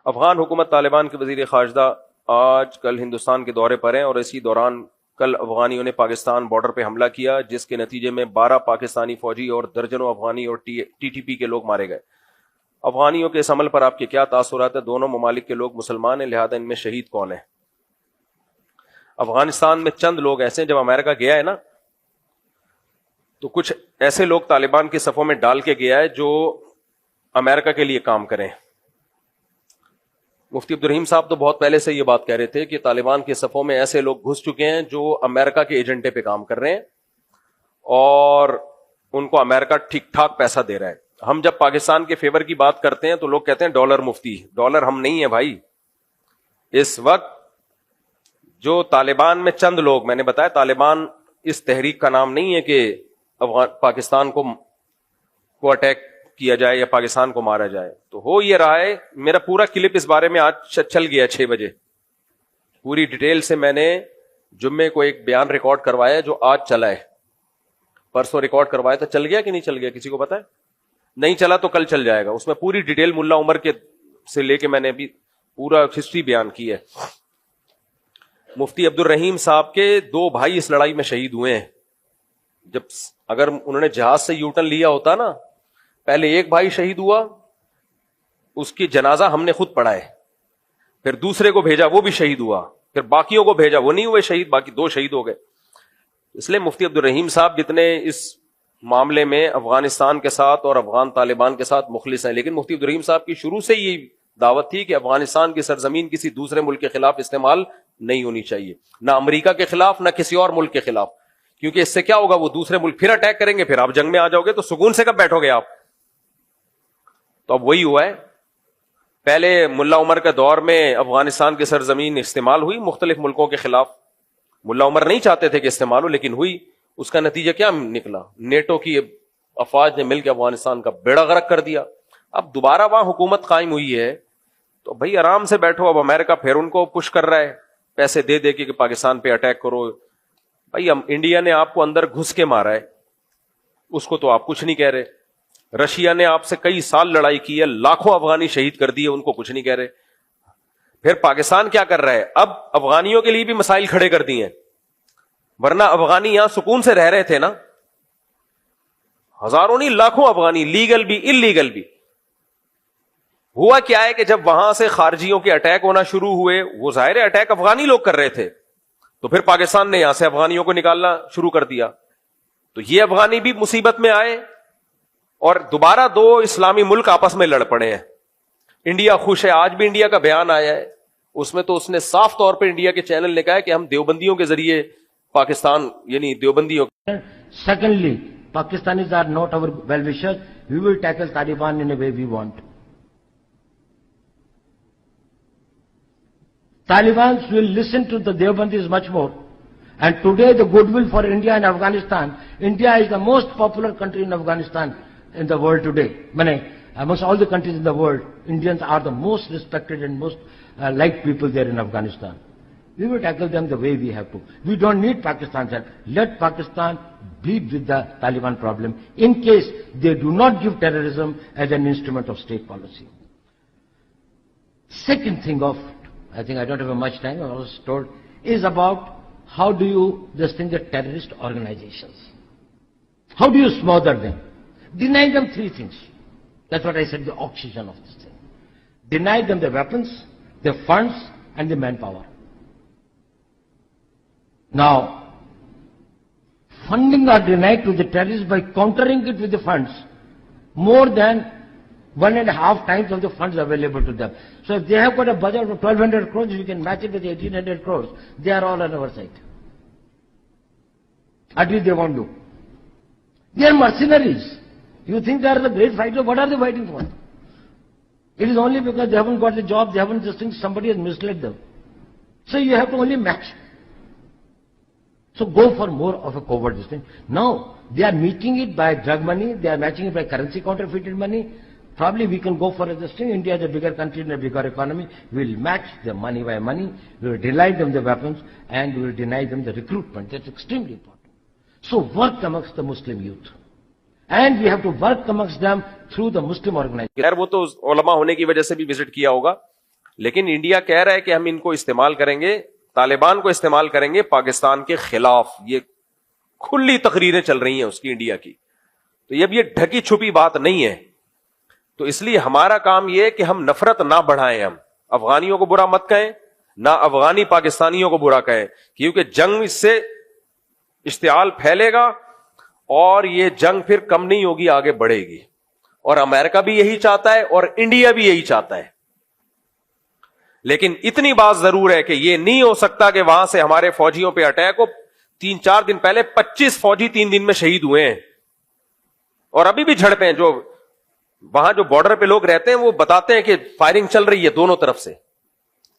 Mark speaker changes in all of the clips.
Speaker 1: افغان حکومت طالبان کے وزیر خارجہ آج کل ہندوستان کے دورے پر ہیں اور اسی دوران کل افغانیوں نے پاکستان بارڈر پہ حملہ کیا جس کے نتیجے میں 12 پاکستانی فوجی اور درجنوں افغانی اور ٹی ٹی پی کے لوگ مارے گئے. افغانیوں کے اس عمل پر آپ کے کیا تاثرات ہیں؟ دونوں ممالک کے لوگ مسلمان ہیں، لہذا ان میں شہید کون ہے؟ افغانستان میں چند لوگ ایسے ہیں، جب امریکہ گیا ہے نا تو کچھ ایسے لوگ طالبان کے صفوں میں ڈال کے گیا ہے جو امریکہ کے لیے کام کریں. مفتی عبدالرحیم صاحب تو بہت پہلے سے یہ بات کہہ رہے تھے کہ طالبان کے صفوں میں ایسے لوگ گھس چکے ہیں جو امریکہ کے ایجنڈے پہ کام کر رہے ہیں اور ان کو امریکہ ٹھیک ٹھاک پیسہ دے رہا ہے. ہم جب پاکستان کے فیور کی بات کرتے ہیں تو لوگ کہتے ہیں ڈالر مفتی. ڈالر ہم نہیں ہیں بھائی. اس وقت جو طالبان میں چند لوگ، میں نے بتایا طالبان اس تحریک کا نام نہیں ہے کہ پاکستان کو اٹیک کیا جائے یا پاکستان کو مارا جائے. تو ہو یہ رہا ہے، میرا پورا کلپ اس بارے میں آج چل گیا 6 بجے، پوری ڈیٹیل سے میں نے جمعے کو ایک بیان ریکارڈ کروایا جو آج چلا ہے. پرسوں ریکارڈ کروایا تھا، چل گیا کہ نہیں چل گیا کسی کو پتا ہے؟ نہیں چلا تو کل چل جائے گا. اس میں پوری ڈیٹیل ملا عمر کے سے لے کے میں نے ابھی پورا ہسٹری بیان کی ہے. مفتی عبدالرحیم صاحب کے 2 بھائی اس لڑائی میں شہید ہوئے ہیں. جب اگر انہوں نے جہاز سے یوٹن لیا ہوتا نا، پہلے ایک بھائی شہید ہوا، اس کی جنازہ ہم نے خود پڑھا ہے، پھر دوسرے کو بھیجا وہ بھی شہید ہوا، پھر باقیوں کو بھیجا وہ نہیں ہوئے شہید، باقی 2 شہید ہو گئے. اس لیے مفتی عبدالرحیم صاحب جتنے اس معاملے میں افغانستان کے ساتھ اور افغان طالبان کے ساتھ مخلص ہیں، لیکن مفتی عبدالرحیم صاحب کی شروع سے یہ دعوت تھی کہ افغانستان کی سرزمین کسی دوسرے ملک کے خلاف استعمال نہیں ہونی چاہیے، نہ امریکہ کے خلاف نہ کسی اور ملک کے خلاف، کیونکہ اس سے کیا ہوگا، وہ دوسرے ملک پھر اٹیک کریں گے، پھر آپ جنگ میں آ جاؤ گے تو سکون سے کب بیٹھو گے آپ؟ تو اب وہی ہوا ہے. پہلے ملا عمر کے دور میں افغانستان کی سرزمین استعمال ہوئی مختلف ملکوں کے خلاف. ملا عمر نہیں چاہتے تھے کہ استعمال ہو، لیکن ہوئی. اس کا نتیجہ کیا نکلا؟ نیٹو کی افواج نے مل کے افغانستان کا بیڑا غرق کر دیا. اب دوبارہ وہاں حکومت قائم ہوئی ہے تو بھائی آرام سے بیٹھو. اب امریکہ پھر ان کو پش کر رہا ہے پیسے دے دے کے کہ پاکستان پہ اٹیک کرو. بھائی انڈیا نے آپ کو اندر گھس کے مارا ہے، اس کو تو آپ کچھ نہیں کہہ رہے. رشیا نے آپ سے کئی سال لڑائی کی ہے، لاکھوں افغانی شہید کر دیے، ان کو کچھ نہیں کہہ رہے. پھر پاکستان کیا کر رہا ہے؟ اب افغانیوں کے لیے بھی مسائل کھڑے کر دیے ہیں، ورنہ افغانی یہاں سکون سے رہ رہے تھے نا، ہزاروں نہیں لاکھوں افغانی، لیگل بھی اللیگل بھی. ہوا کیا ہے کہ جب وہاں سے خارجیوں کے اٹیک ہونا شروع ہوئے، وہ ظاہر ہے اٹیک افغانی لوگ کر رہے تھے، تو پھر پاکستان نے یہاں سے افغانیوں کو نکالنا شروع کر دیا. تو یہ افغانی بھی مصیبت میں آئے اور دوبارہ 2 اسلامی ملک آپس میں لڑ پڑے ہیں. انڈیا خوش ہے، آج بھی انڈیا کا بیان آیا ہے، اس میں تو اس نے صاف طور پہ انڈیا کے چینل نے کہا ہے کہ ہم دیوبندیوں کے ذریعے پاکستان، یعنی دیوبندیوں.
Speaker 2: Secondly, Pakistanis are not our well-wishers. We will tackle Taliban in a way we want. Taliban will listen to the Deobandis much more. And today the goodwill for India and Afghanistan, India is the most popular country in Afghanistan in the world today. Amongst all the countries in the world, Indians are the most respected and most liked people there in Afghanistan. We will tackle them the way we have to. We don't need Pakistan's help. Let Pakistan be with the Taliban problem in case they do not give terrorism as an instrument of state policy. Second thing I think I don't have much time, I was told, is about how do you distinguish the terrorist organizations? How do you smother them? Deny them 3 things. That's what I said, the oxygen of this thing. Deny them the weapons, the funds, and the manpower. Now, funding are denied to the terrorists by countering it with the funds, more than 1.5 times of the funds available to them. So if they have got a budget of 1,200 crores, you can match it with 1,800 crores. They are all on our side. At least they won't do. They are mercenaries. You think they are the great fighters? What are they fighting for? It is only because they haven't got the job, they haven't this thing, somebody has misled them. So you have to only match. So go for more of a covert this thing. Now, they are meeting it by drug money, they are matching it by currency counterfeited money. Probably we can go for this thing. India is a bigger country and a bigger economy. We will match the money by money. We will deny them the weapons and we will deny them the recruitment. That's extremely important. So work amongst the Muslim youth. And we have to work amongst them through the Muslim organization.
Speaker 1: خیر وہ تو علماء ہونے کی وجہ سے بھی visit کیا ہوگا. لیکن انڈیا کہہ رہا ہے کہ ہم ان کو استعمال کریں گے, طالبان کو استعمال کریں گے پاکستان کے خلاف. یہ کھلی تقریریں چل رہی ہیں اس کی انڈیا کی. تو یہ ڈھکی چھپی بات نہیں ہے. تو اس لیے ہمارا کام یہ ہے کہ ہم نفرت نہ بڑھائیں, ہم افغانیوں کو برا مت کہیں, نہ افغانی پاکستانیوں کو برا کہیں, کیونکہ جنگ اس سے اشتعال پھیلے گا اور یہ جنگ پھر کم نہیں ہوگی, آگے بڑھے گی. اور امریکہ بھی یہی چاہتا ہے اور انڈیا بھی یہی چاہتا ہے. لیکن اتنی بات ضرور ہے کہ یہ نہیں ہو سکتا کہ وہاں سے ہمارے فوجیوں پہ اٹیک ہو. 3-4 دن پہلے 25 فوجی 3 دن میں شہید ہوئے ہیں, اور ابھی بھی جھڑپیں ہیں. جو وہاں جو بارڈر پہ لوگ رہتے ہیں وہ بتاتے ہیں کہ فائرنگ چل رہی ہے دونوں طرف سے.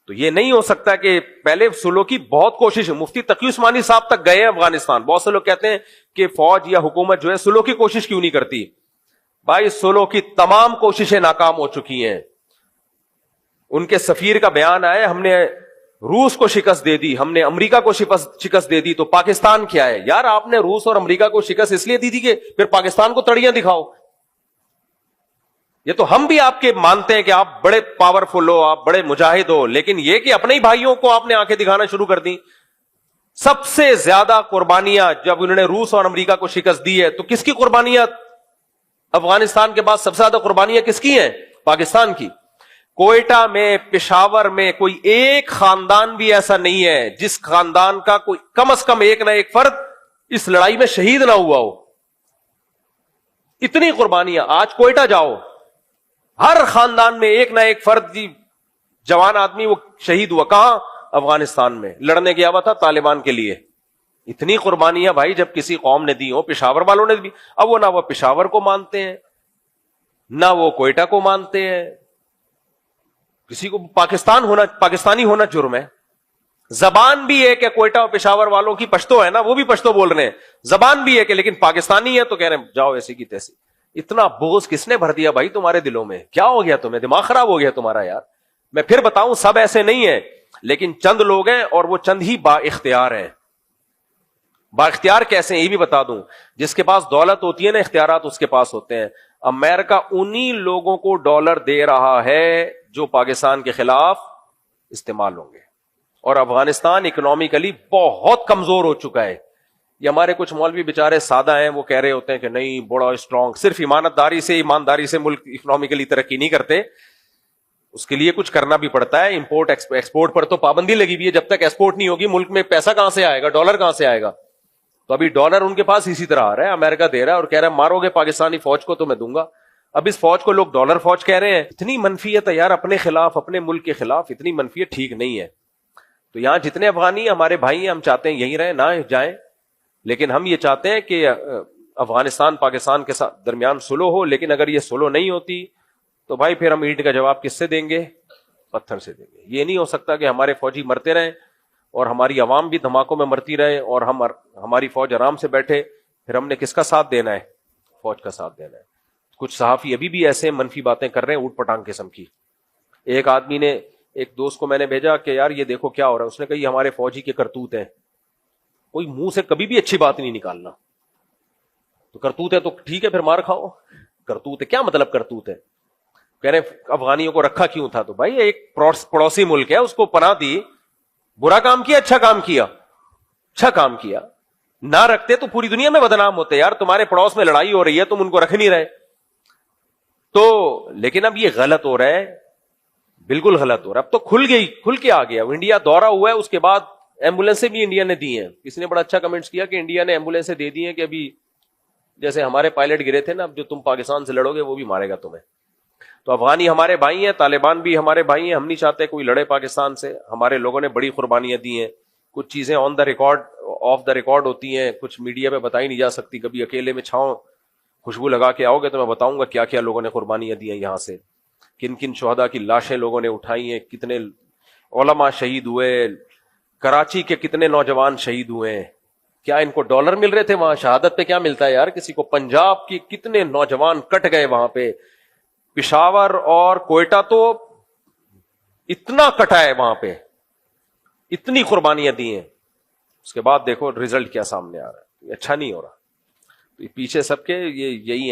Speaker 1: تو یہ نہیں ہو سکتا کہ پہلے سلو کی بہت کوشش ہے. مفتی تقی عثمانی صاحب تک گئے ہیں افغانستان. بہت سے لوگ کہتے ہیں کہ فوج یا حکومت جو ہے سلو کی کوشش کیوں نہیں کرتی. بھائی سلو کی تمام کوششیں ناکام ہو چکی ہیں. ان کے سفیر کا بیان آیا, ہم نے روس کو شکست دے دی, ہم نے امریکہ کو شکست دے دی, تو پاکستان کیا ہے؟ یار آپ نے روس اور امریکہ کو شکست اس لیے دی تھی کہ پھر پاکستان کو تڑیاں دکھاؤ. یہ تو ہم بھی آپ کے مانتے ہیں کہ آپ بڑے پاورفل ہو, آپ بڑے مجاہد ہو, لیکن یہ کہ اپنے ہی بھائیوں کو آپ نے آنکھیں دکھانا شروع کر دی. سب سے زیادہ قربانیاں جب انہوں نے روس اور امریکہ کو شکست دی ہے تو کس کی قربانیاں افغانستان کے بعد سب سے زیادہ قربانیاں کس کی ہیں؟ پاکستان کی. کوئٹہ میں, پشاور میں کوئی ایک خاندان بھی ایسا نہیں ہے جس خاندان کا کوئی کم از کم ایک نہ ایک فرد اس لڑائی میں شہید نہ ہوا ہو. اتنی قربانیاں. آج کوئٹہ جاؤ, ہر خاندان میں ایک نہ ایک فرد جوان آدمی وہ شہید ہوا. کہاں؟ افغانستان میں. لڑنے گیا ہوا تھا طالبان کے لیے. اتنی قربانیاں بھائی جب کسی قوم نے دی ہو, پشاور والوں نے بھی. اب وہ نہ وہ پشاور کو مانتے ہیں, نہ وہ کوئٹہ کو مانتے ہیں. کسی کو پاکستانی ہونا جرم ہے. زبان بھی ایک ہے کوئٹہ اور پشاور والوں کی, پشتو ہے نا, وہ بھی پشتو بول رہے ہیں. زبان بھی ایک ہے, لیکن پاکستانی ہے تو کہہ رہے ہیں جاؤ ایسی کی تیسی. اتنا بغض کس نے بھر دیا بھائی تمہارے دلوں میں؟ کیا ہو گیا تمہیں؟ دماغ خراب ہو گیا تمہارا یار. میں پھر بتاؤں, سب ایسے نہیں ہیں, لیکن چند لوگ ہیں اور وہ چند ہی با اختیار ہیں. با اختیار کیسے ہیں یہ بھی بتا دوں. جس کے پاس دولت ہوتی ہے نا, اختیارات اس کے پاس ہوتے ہیں. امریکہ انہی لوگوں کو ڈالر دے رہا ہے جو پاکستان کے خلاف استعمال ہوں گے. اور افغانستان اکنامکلی بہت کمزور ہو چکا ہے. یہ ہمارے کچھ مولوی بیچارے سادہ ہیں, وہ کہہ رہے ہوتے ہیں کہ نہیں بڑا اسٹرانگ. صرف ایمانداری سے ملک اکنامکلی ترقی نہیں کرتے, اس کے لیے کچھ کرنا بھی پڑتا ہے. امپورٹ ایکسپورٹ پر تو پابندی لگی ہوئی ہے. جب تک ایکسپورٹ نہیں ہوگی ملک میں پیسہ کہاں سے آئے گا؟ ڈالر کہاں سے آئے گا؟ تو ابھی ڈالر ان کے پاس اسی طرح آ رہا ہے, امریکہ دے رہا ہے اور کہہ رہا ہے مارو گے پاکستانی فوج کو تو میں دوں گا. اب اس فوج کو لوگ ڈالر فوج کہہ رہے ہیں. اتنی منفیت ہے یار اپنے خلاف, اپنے ملک کے خلاف, اتنی منفیت ٹھیک نہیں ہے. تو یہاں جتنے افغانی ہمارے بھائی ہیں, ہم چاہتے ہیں یہیں رہیں, نہ جائیں. لیکن ہم یہ چاہتے ہیں کہ افغانستان پاکستان کے ساتھ درمیان سلو ہو. لیکن اگر یہ سلو نہیں ہوتی تو بھائی پھر ہم اینٹ کا جواب کس سے دیں گے؟ پتھر سے دیں گے. یہ نہیں ہو سکتا کہ ہمارے فوجی مرتے رہیں اور ہماری عوام بھی دھماکوں میں مرتی رہے اور ہماری فوج آرام سے بیٹھے. پھر ہم نے کس کا ساتھ دینا ہے؟ فوج کا ساتھ دینا ہے. کچھ صحافی ابھی بھی ایسے منفی باتیں کر رہے ہیں اوٹ پٹانگ قسم کی. ایک آدمی نے, ایک دوست کو میں نے بھیجا کہ یار یہ دیکھو کیا ہو رہا ہے. اس نے کہا یہ ہمارے فوجی کے کرتوت ہیں. کوئی منہ سے کبھی بھی اچھی بات نہیں نکالنا. تو کرتوت ہے تو ٹھیک ہے پھر مار کھاؤ. کرتوت ہے کیا مطلب کرتوت ہے؟ کہہ رہے افغانیوں کو رکھا کیوں تھا؟ تو بھائی ایک پڑوسی ملک ہے, اس کو پناہ دی. برا کام کیا, اچھا کام کیا؟ اچھا کام کیا. نہ رکھتے تو پوری دنیا میں بدنام ہوتے. یار تمہارے پڑوس میں لڑائی ہو رہی ہے, تم ان کو رکھ نہیں رہے. تو لیکن اب یہ غلط ہو رہا ہے, بالکل غلط ہو رہا ہے. اب تو کھل کے آ گیا. انڈیا دورہ ہوا ہے, اس کے بعد ایمبولینسیں بھی انڈیا نے دی ہیں. کسی نے بڑا اچھا کمنٹس کیا کہ انڈیا نے ایمبولینسیں دے دی ہیں کہ ابھی جیسے ہمارے پائلٹ گرے تھے نا, اب جو تم پاکستان سے لڑو گے وہ بھی مارے گا تمہیں. تو افغانی ہمارے بھائی ہیں, طالبان بھی ہمارے بھائی ہیں. ہم نہیں چاہتے کوئی لڑے پاکستان سے. ہمارے لوگوں نے بڑی قربانیاں دی ہیں. کچھ چیزیں on the record, off the record ہوتی ہیں, کچھ میڈیا پہ بتائی نہیں جا سکتی. کبھی اکیلے میں چھاؤں خوشبو لگا کے آؤ گے تو میں بتاؤں گا کیا کیا لوگوں نے قربانیاں دی ہیں یہاں سے. کن کن شہداء کی لاشیں لوگوں نے اٹھائی ہیں, کتنے علماء شہید ہوئے, کراچی کے کتنے نوجوان شہید ہوئے ہیں. کیا ان کو ڈالر مل رہے تھے وہاں؟ شہادت پہ کیا ملتا ہے یار کسی کو؟ پنجاب کی کتنے نوجوان کٹ گئے وہاں پہ. پشاور اور کوئٹہ تو اتنا کٹا ہے وہاں پہ, اتنی قربانیاں دی ہیں. اس کے بعد دیکھو رزلٹ کیا سامنے آ رہا ہے. اچھا نہیں ہو رہا. پیچھے سب کے یہی ہیں.